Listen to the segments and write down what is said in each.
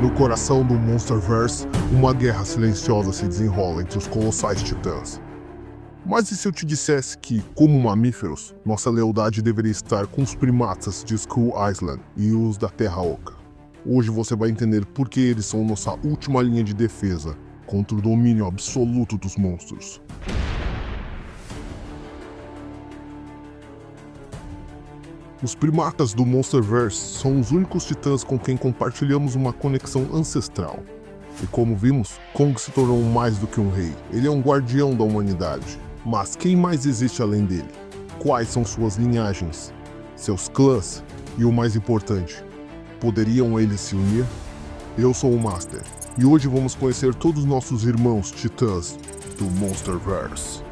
No coração do Monsterverse, uma guerra silenciosa se desenrola entre os colossais titãs. Mas e se eu te dissesse que, como mamíferos, nossa lealdade deveria estar com os primatas de Skull Island e os da Terra Oca? Hoje você vai entender por que eles são nossa última linha de defesa contra o domínio absoluto dos monstros. Os primatas do Monsterverse são os únicos titãs com quem compartilhamos uma conexão ancestral. E como vimos, Kong se tornou mais do que um rei. Ele é um guardião da humanidade. Mas quem mais existe além dele? Quais são suas linhagens? Seus clãs? E o mais importante, poderiam eles se unir? Eu sou o Master, e hoje vamos conhecer todos os nossos irmãos titãs do Monsterverse.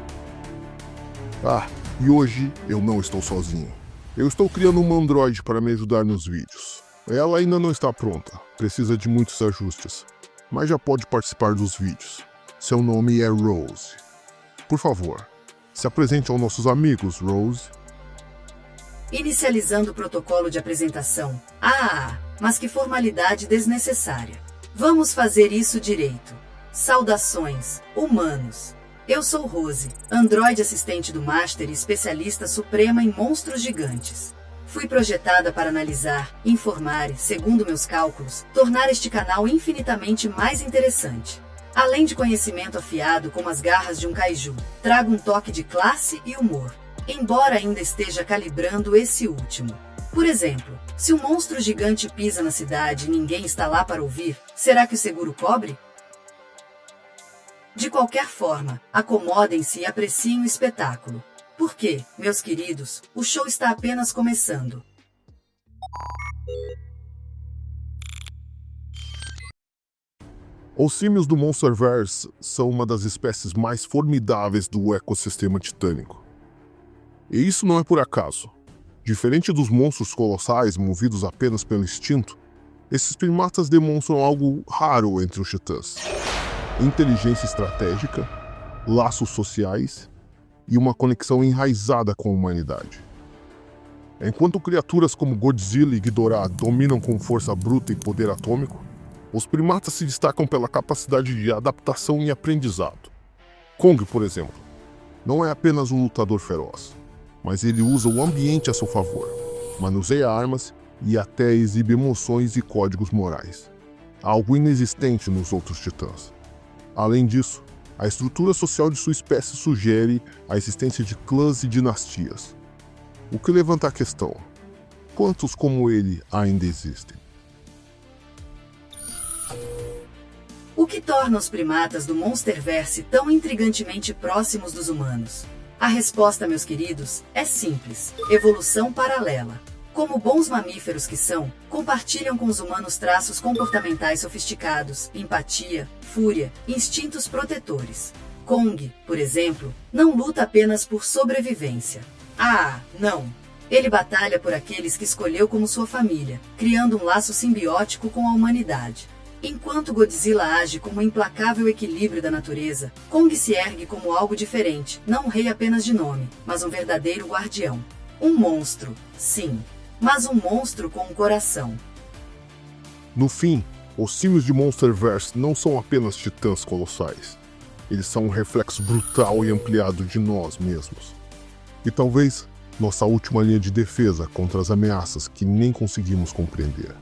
E hoje eu não estou sozinho. Eu estou criando uma Android para me ajudar nos vídeos. Ela ainda não está pronta, precisa de muitos ajustes, mas já pode participar dos vídeos. Seu nome é Rose. Por favor, se apresente aos nossos amigos, Rose. Inicializando o protocolo de apresentação. Mas que formalidade desnecessária. Vamos fazer isso direito. Saudações, humanos. Eu sou Rose, androide assistente do Master e especialista suprema em monstros gigantes. Fui projetada para analisar, informar e, segundo meus cálculos, tornar este canal infinitamente mais interessante. Além de conhecimento afiado como as garras de um kaiju, trago um toque de classe e humor, embora ainda esteja calibrando esse último. Por exemplo, se um monstro gigante pisa na cidade e ninguém está lá para ouvir, será que o seguro cobre? De qualquer forma, acomodem-se e apreciem o espetáculo. Porque, meus queridos, o show está apenas começando. Os símios do Monsterverse são uma das espécies mais formidáveis do ecossistema titânico. E isso não é por acaso. Diferente dos monstros colossais movidos apenas pelo instinto, esses primatas demonstram algo raro entre os titãs: inteligência estratégica, laços sociais e uma conexão enraizada com a humanidade. Enquanto criaturas como Godzilla e Ghidorah dominam com força bruta e poder atômico, os primatas se destacam pela capacidade de adaptação e aprendizado. Kong, por exemplo, não é apenas um lutador feroz, mas ele usa o ambiente a seu favor, manuseia armas e até exibe emoções e códigos morais, algo inexistente nos outros titãs. Além disso, a estrutura social de sua espécie sugere a existência de clãs e dinastias. O que levanta a questão: quantos como ele ainda existem? O que torna os primatas do Monsterverse tão intrigantemente próximos dos humanos? A resposta, meus queridos, é simples: evolução paralela. Como bons mamíferos que são, compartilham com os humanos traços comportamentais sofisticados, empatia, fúria, instintos protetores. Kong, por exemplo, não luta apenas por sobrevivência. Não! Ele batalha por aqueles que escolheu como sua família, criando um laço simbiótico com a humanidade. Enquanto Godzilla age como um implacável equilíbrio da natureza, Kong se ergue como algo diferente, não um rei apenas de nome, mas um verdadeiro guardião. Um monstro, sim, mas um monstro com um coração. No fim, os símios de Monsterverse não são apenas titãs colossais. Eles são um reflexo brutal e ampliado de nós mesmos. E talvez nossa última linha de defesa contra as ameaças que nem conseguimos compreender.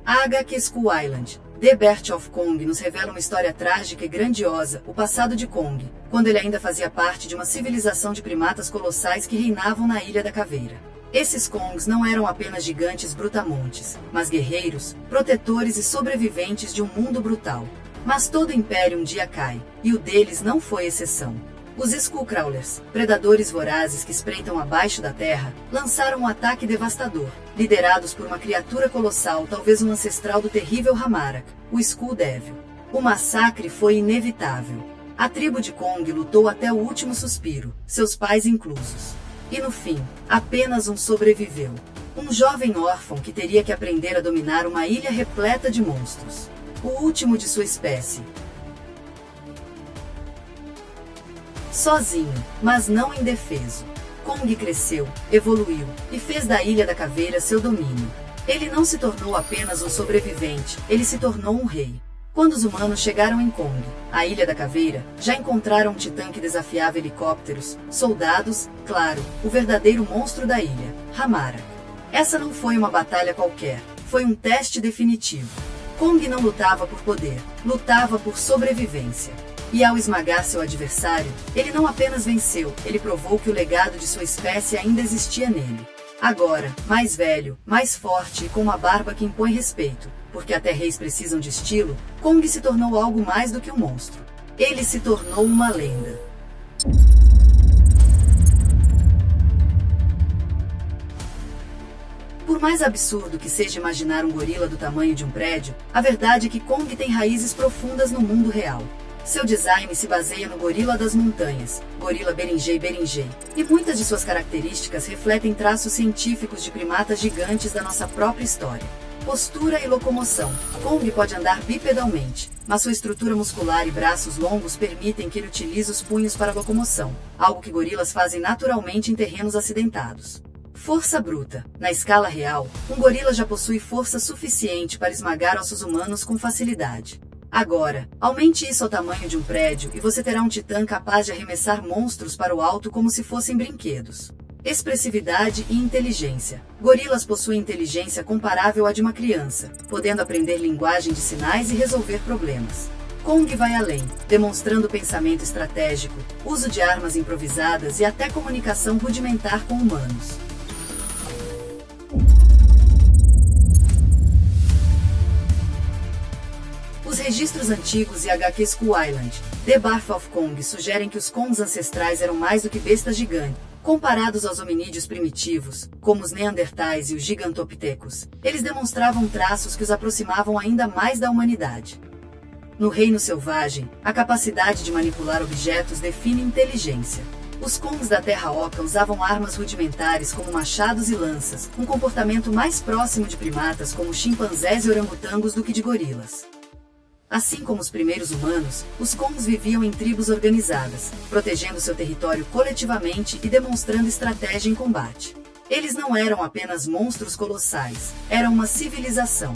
A HQ Skull Island, The Birth of Kong, nos revela uma história trágica e grandiosa, o passado de Kong, quando ele ainda fazia parte de uma civilização de primatas colossais que reinavam na Ilha da Caveira. Esses Kongs não eram apenas gigantes brutamontes, mas guerreiros, protetores e sobreviventes de um mundo brutal. Mas todo império um dia cai, e o deles não foi exceção. Os Skullcrawlers, predadores vorazes que espreitam abaixo da terra, lançaram um ataque devastador, liderados por uma criatura colossal, talvez um ancestral do terrível Hamarak, o Skull Devil. O massacre foi inevitável. A tribo de Kong lutou até o último suspiro, seus pais inclusos. E no fim, apenas um sobreviveu. Um jovem órfão que teria que aprender a dominar uma ilha repleta de monstros. O último de sua espécie. Sozinho, mas não indefeso. Kong cresceu, evoluiu e fez da Ilha da Caveira seu domínio. Ele não se tornou apenas um sobrevivente, ele se tornou um rei. Quando os humanos chegaram em Kong, a Ilha da Caveira, já encontraram um titã que desafiava helicópteros, soldados, claro, o verdadeiro monstro da ilha, Hamarak. Essa não foi uma batalha qualquer, foi um teste definitivo. Kong não lutava por poder, lutava por sobrevivência. E ao esmagar seu adversário, ele não apenas venceu, ele provou que o legado de sua espécie ainda existia nele. Agora, mais velho, mais forte e com uma barba que impõe respeito, porque até reis precisam de estilo, Kong se tornou algo mais do que um monstro. Ele se tornou uma lenda. Por mais absurdo que seja imaginar um gorila do tamanho de um prédio, a verdade é que Kong tem raízes profundas no mundo real. Seu design se baseia no gorila das montanhas, gorila berinjei, e muitas de suas características refletem traços científicos de primatas gigantes da nossa própria história. Postura e locomoção. Kong pode andar bipedalmente, mas sua estrutura muscular e braços longos permitem que ele utilize os punhos para locomoção, algo que gorilas fazem naturalmente em terrenos acidentados. Força bruta. Na escala real, um gorila já possui força suficiente para esmagar ossos humanos com facilidade. Agora, aumente isso ao tamanho de um prédio e você terá um titã capaz de arremessar monstros para o alto como se fossem brinquedos. Expressividade e inteligência. Gorilas possuem inteligência comparável à de uma criança, podendo aprender linguagem de sinais e resolver problemas. Kong vai além, demonstrando pensamento estratégico, uso de armas improvisadas e até comunicação rudimentar com humanos. Os registros antigos e HQ Skull Island, The Birth of Kong sugerem que os Kongs ancestrais eram mais do que bestas gigantes. Comparados aos hominídeos primitivos, como os Neandertais e os Gigantopithecus, eles demonstravam traços que os aproximavam ainda mais da humanidade. No reino selvagem, a capacidade de manipular objetos define inteligência. Os Kongs da Terra Oca usavam armas rudimentares como machados e lanças, um comportamento mais próximo de primatas como chimpanzés e orangotangos do que de gorilas. Assim como os primeiros humanos, os Kongs viviam em tribos organizadas, protegendo seu território coletivamente e demonstrando estratégia em combate. Eles não eram apenas monstros colossais, eram uma civilização.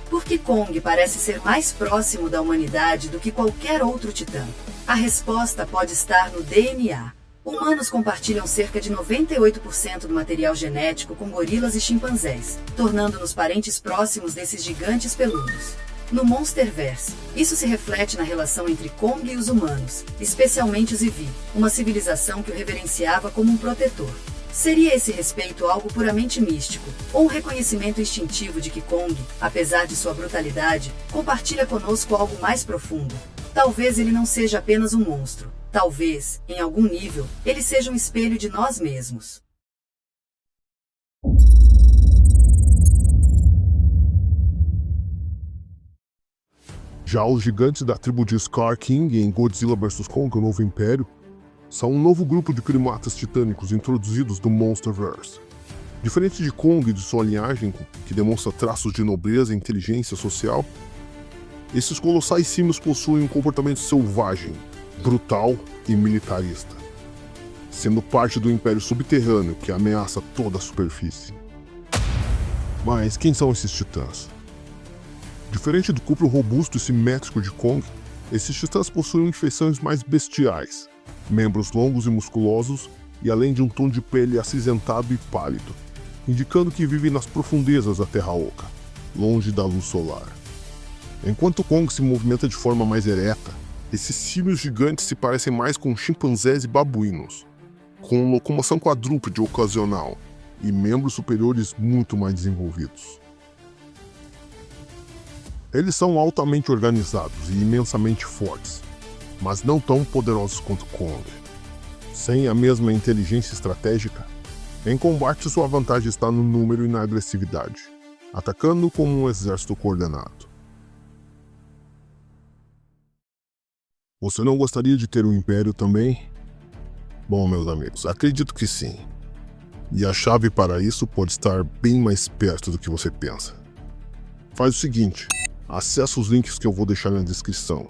Por que Kong parece ser mais próximo da humanidade do que qualquer outro titã? A resposta pode estar no DNA. Humanos compartilham cerca de 98% do material genético com gorilas e chimpanzés, tornando-nos parentes próximos desses gigantes peludos. No Monsterverse, isso se reflete na relação entre Kong e os humanos, especialmente os Eevee, uma civilização que o reverenciava como um protetor. Seria esse respeito algo puramente místico, ou um reconhecimento instintivo de que Kong, apesar de sua brutalidade, compartilha conosco algo mais profundo? Talvez ele não seja apenas um monstro. Talvez, em algum nível, ele seja um espelho de nós mesmos. Já os gigantes da tribo de Scar King em Godzilla vs Kong, o Novo Império, são um novo grupo de primatas titânicos introduzidos no Monsterverse. Diferente de Kong e de sua linhagem, que demonstra traços de nobreza e inteligência social, esses colossais símios possuem um comportamento selvagem, brutal e militarista, sendo parte do Império Subterrâneo que ameaça toda a superfície. Mas quem são esses titãs? Diferente do corpo robusto e simétrico de Kong, esses titãs possuem feições mais bestiais, membros longos e musculosos e além de um tom de pele acinzentado e pálido, indicando que vivem nas profundezas da Terra Oca, longe da luz solar. Enquanto Kong se movimenta de forma mais ereta, esses símios gigantes se parecem mais com chimpanzés e babuínos, com locomoção quadrúpede ocasional e membros superiores muito mais desenvolvidos. Eles são altamente organizados e imensamente fortes, mas não tão poderosos quanto Kong. Sem a mesma inteligência estratégica, em combate sua vantagem está no número e na agressividade, atacando como um exército coordenado. Você não gostaria de ter um império também? Bom, meus amigos, acredito que sim. E a chave para isso pode estar bem mais perto do que você pensa. Faz o seguinte, acessa os links que eu vou deixar na descrição.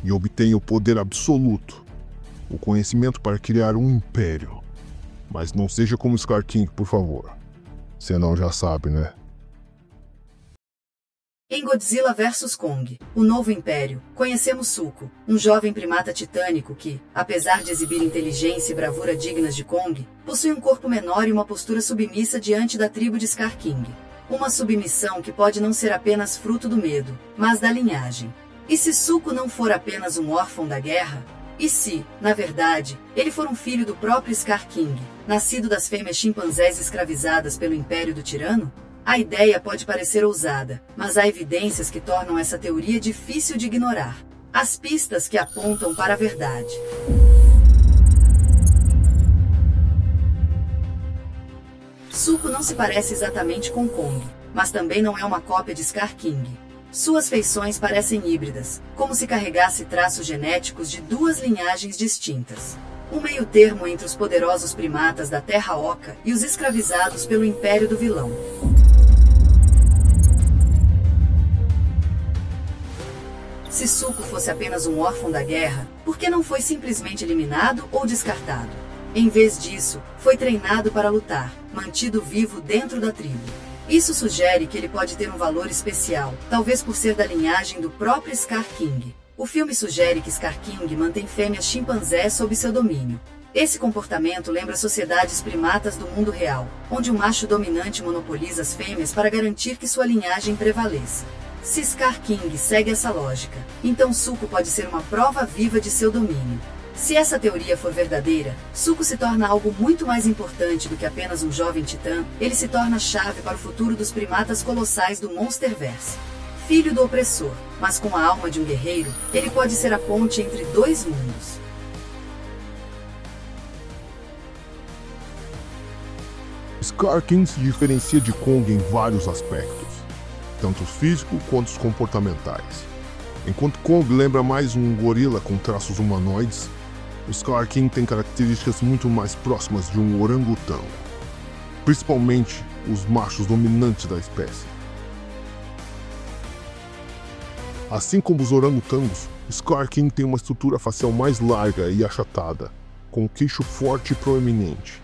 e obtém o poder absoluto, o conhecimento para criar um império. Mas não seja como Scar King, por favor. Senão já sabe, né? Em Godzilla vs Kong, o Novo Império, conhecemos Zuko, um jovem primata titânico que, apesar de exibir inteligência e bravura dignas de Kong, possui um corpo menor e uma postura submissa diante da tribo de Scar King. Uma submissão que pode não ser apenas fruto do medo, mas da linhagem. E se Zuko não for apenas um órfão da guerra? E se, na verdade, ele for um filho do próprio Scar King, nascido das fêmeas chimpanzés escravizadas pelo Império do Tirano? A ideia pode parecer ousada, mas há evidências que tornam essa teoria difícil de ignorar. As pistas que apontam para a verdade. Zuko não se parece exatamente com Kong, mas também não é uma cópia de Scar King. Suas feições parecem híbridas, como se carregasse traços genéticos de duas linhagens distintas. Um meio termo entre os poderosos primatas da Terra Oca e os escravizados pelo Império do Vilão. Se Zuko fosse apenas um órfão da guerra, por que não foi simplesmente eliminado ou descartado? Em vez disso, foi treinado para lutar, mantido vivo dentro da tribo. Isso sugere que ele pode ter um valor especial, talvez por ser da linhagem do próprio Scar King. O filme sugere que Scar King mantém fêmeas chimpanzés sob seu domínio. Esse comportamento lembra sociedades primatas do mundo real, onde o macho dominante monopoliza as fêmeas para garantir que sua linhagem prevaleça. Se Scar King segue essa lógica, então Zuko pode ser uma prova viva de seu domínio. Se essa teoria for verdadeira, Zuko se torna algo muito mais importante do que apenas um jovem titã. Ele se torna a chave para o futuro dos primatas colossais do Monsterverse. Filho do opressor, mas com a alma de um guerreiro, ele pode ser a ponte entre dois mundos. Scar King se diferencia de Kong em vários aspectos, tanto os físicos quanto os comportamentais. Enquanto Kong lembra mais um gorila com traços humanoides, o Scar King tem características muito mais próximas de um orangotango, principalmente os machos dominantes da espécie. Assim como os orangotangos, Scar King tem uma estrutura facial mais larga e achatada, com o queixo forte e proeminente.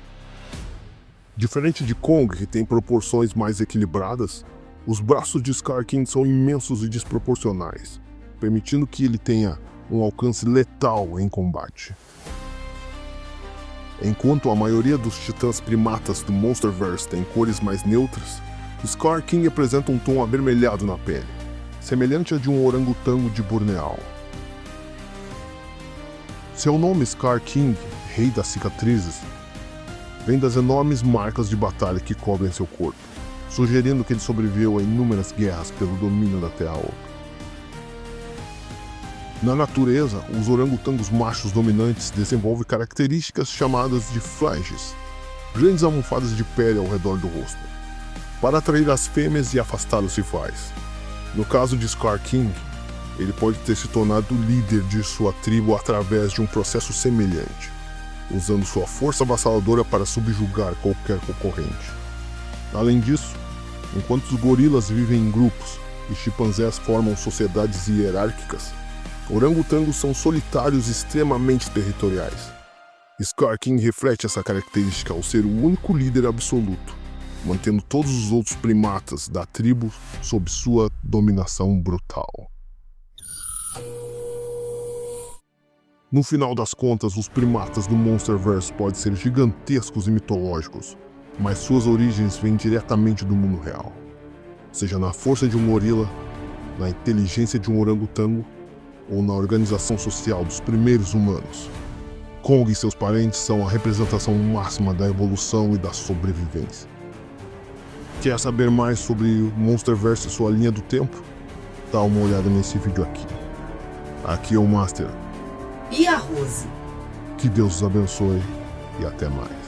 Diferente de Kong, que tem proporções mais equilibradas, os braços de Scar King são imensos e desproporcionais, permitindo que ele tenha um alcance letal em combate. Enquanto a maioria dos titãs primatas do Monsterverse tem cores mais neutras, Scar King apresenta um tom avermelhado na pele, semelhante a de um orangotango de Bornéu. Seu nome Scar King, Rei das Cicatrizes, vem das enormes marcas de batalha que cobrem seu corpo, sugerindo que ele sobreviveu a inúmeras guerras pelo domínio da Terra Oca. Na natureza, os orangotangos machos dominantes desenvolvem características chamadas de flanges, grandes almofadas de pele ao redor do rosto, para atrair as fêmeas e afastar os rivais. No caso de Scar King, ele pode ter se tornado o líder de sua tribo através de um processo semelhante, usando sua força avassaladora para subjugar qualquer concorrente. Além disso, enquanto os gorilas vivem em grupos e chimpanzés formam sociedades hierárquicas, orangotangos são solitários e extremamente territoriais. Scar King reflete essa característica ao ser o único líder absoluto, mantendo todos os outros primatas da tribo sob sua dominação brutal. No final das contas, os primatas do Monsterverse podem ser gigantescos e mitológicos, mas suas origens vêm diretamente do mundo real. Seja na força de um gorila, na inteligência de um orangotango, ou na organização social dos primeiros humanos. Kong e seus parentes são a representação máxima da evolução e da sobrevivência. Quer saber mais sobre o Monsterverse e sua linha do tempo? Dá uma olhada nesse vídeo aqui. Aqui é o Master. E a Rose. Que Deus os abençoe e até mais.